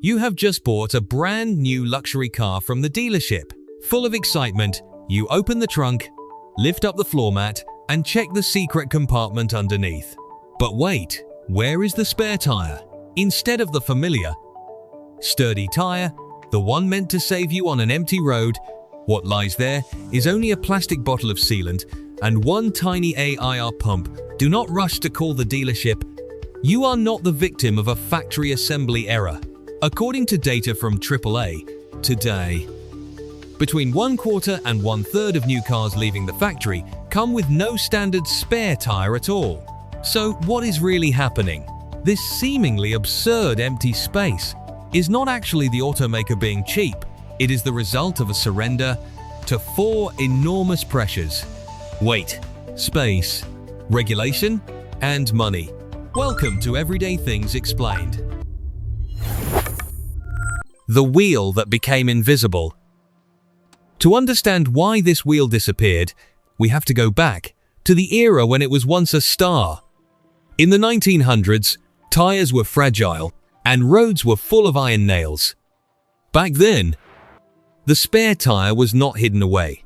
You have just bought a brand new luxury car from the dealership. Full of excitement, you open the trunk, lift up the floor mat, and check the secret compartment underneath. But wait, where is the spare tire? Instead of the familiar, sturdy tire, the one meant to save you on an empty road, what lies there is only a plastic bottle of sealant and one tiny AIR pump. Do not rush to call the dealership. You are not the victim of a factory assembly error. According to data from AAA, today, between 1/4 and 1/3 of new cars leaving the factory come with no standard spare tire at all. So what is really happening? This seemingly absurd empty space is not actually the automaker being cheap. It is the result of a surrender to 4 enormous pressures: weight, space, regulation, and money. Welcome to Everyday Things Explained. The wheel that became invisible. To understand why this wheel disappeared, we have to go back to the era when it was once a star. In the 1900s, tires were fragile and roads were full of iron nails. Back then, the spare tire was not hidden away.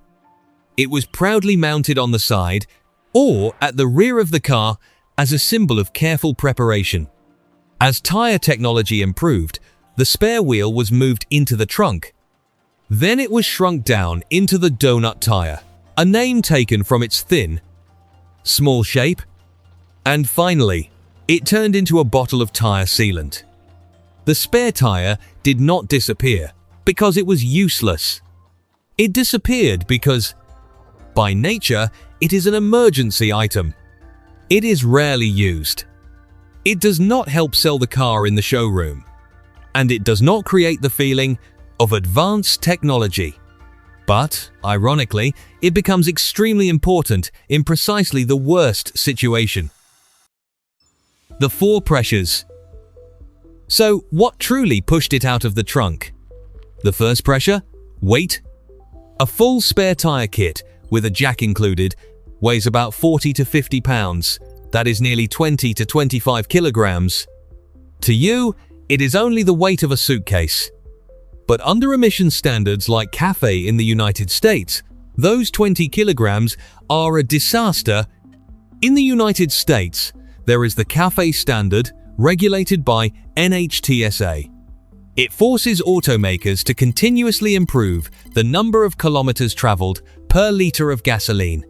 It was proudly mounted on the side or at the rear of the car as a symbol of careful preparation. As tire technology improved, the spare wheel was moved into the trunk. Then it was shrunk down into the donut tire, a name taken from its thin, small shape. And finally, it turned into a bottle of tire sealant. The spare tire did not disappear because it was useless. It disappeared because, by nature, it is an emergency item. It is rarely used. It does not help sell the car in the showroom. And it does not create the feeling of advanced technology. But, ironically, it becomes extremely important in precisely the worst situation. The 4 pressures. So, what truly pushed it out of the trunk? The first pressure? Weight. A full spare tire kit, with a jack included, weighs about 40 to 50 pounds. That is nearly 20 to 25 kilograms. To you, it is only the weight of a suitcase. But under emission standards like CAFE in the United States, those 20 kilograms are a disaster. In the United States, there is the CAFE standard regulated by NHTSA. It forces automakers to continuously improve the number of kilometers traveled per liter of gasoline.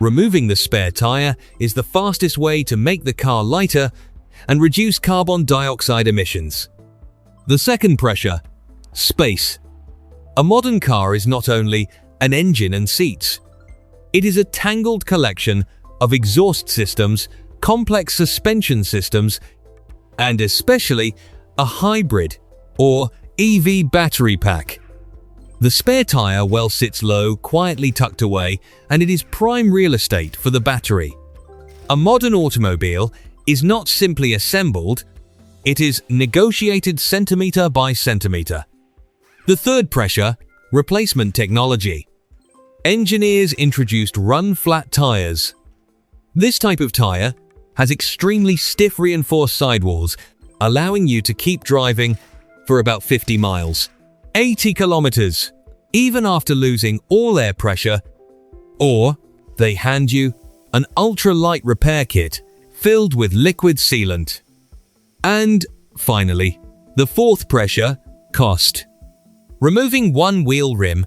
Removing the spare tire is the fastest way to make the car lighter and reduce carbon dioxide emissions. The second pressure, space. A modern car is not only an engine and seats. It is a tangled collection of exhaust systems, complex suspension systems, and especially a hybrid or EV battery pack. The spare tire well sits low, quietly tucked away, and it is prime real estate for the battery. A modern automobile is not simply assembled, it is negotiated centimeter by centimeter. The third pressure, replacement technology. Engineers introduced run-flat tires. This type of tire has extremely stiff reinforced sidewalls, allowing you to keep driving for about 50 miles, 80 kilometers, even after losing all air pressure. Or they hand you an ultra-light repair kit filled with liquid sealant. And finally, the fourth pressure, cost. Removing one wheel rim,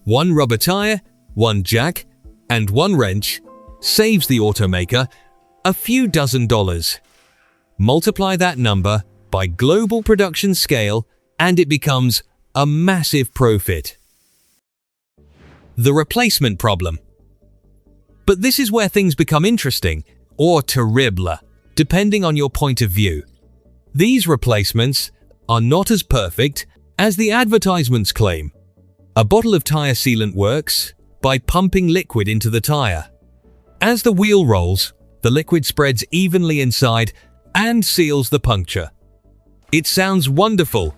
one rubber tire, one jack, and one wrench saves the automaker a few dozen dollars. Multiply that number by global production scale and it becomes a massive profit. The replacement problem. But this is where things become interesting, or terrible, depending on your point of view. These replacements are not as perfect as the advertisements claim. A bottle of tire sealant works by pumping liquid into the tire. As the wheel rolls, the liquid spreads evenly inside and seals the puncture. It sounds wonderful,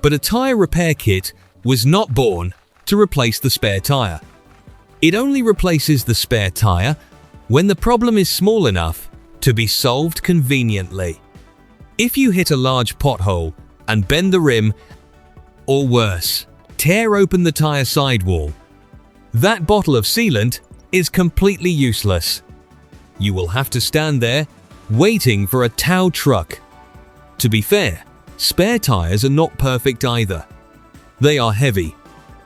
but a tire repair kit was not born to replace the spare tire. It only replaces the spare tire when the problem is small enough to be solved conveniently. If you hit a large pothole and bend the rim, or worse, tear open the tire sidewall. That bottle of sealant is completely useless. You will have to stand there waiting for a tow truck. To be fair, spare tires are not perfect either. They are heavy,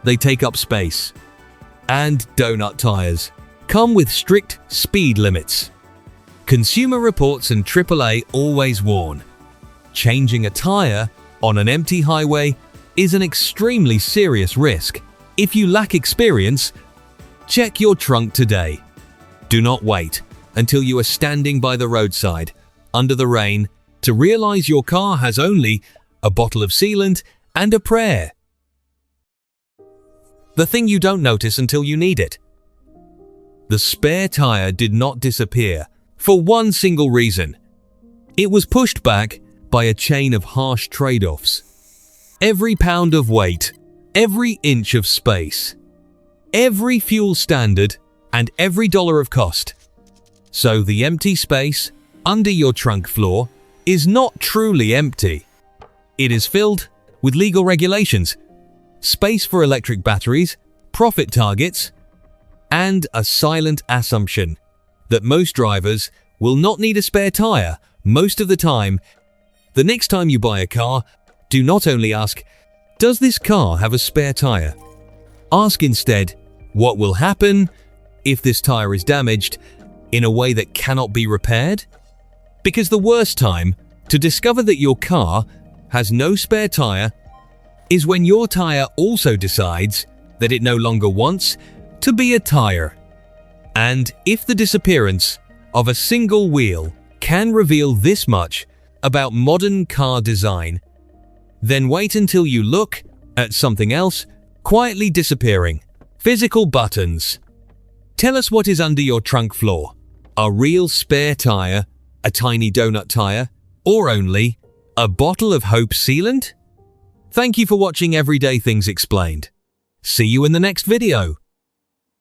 they take up space, and donut tires come with strict speed limits. Consumer Reports and AAA always warn, changing a tire on an empty highway is an extremely serious risk. If you lack experience, check your trunk today. Do not wait until you are standing by the roadside under the rain to realize your car has only a bottle of sealant and a prayer. The thing you don't notice until you need it. The spare tire did not disappear for one single reason. It was pushed back by a chain of harsh trade-offs. Every pound of weight, every inch of space, every fuel standard, and every dollar of cost. So the empty space under your trunk floor is not truly empty. It is filled with legal regulations, space for electric batteries, profit targets, and a silent assumption that most drivers will not need a spare tire most of the time. The next time you buy a car, do not only ask, "Does this car have a spare tire?" Ask instead, "What will happen if this tire is damaged in a way that cannot be repaired?" Because the worst time to discover that your car has no spare tire is when your tire also decides that it no longer wants to be a tire. And if the disappearance of a single wheel can reveal this much about modern car design, then wait until you look at something else quietly disappearing. Physical buttons. Tell us what is under your trunk floor. A real spare tire, a tiny donut tire, or only a bottle of Hope sealant? Thank you for watching Everyday Things Explained. See you in the next video.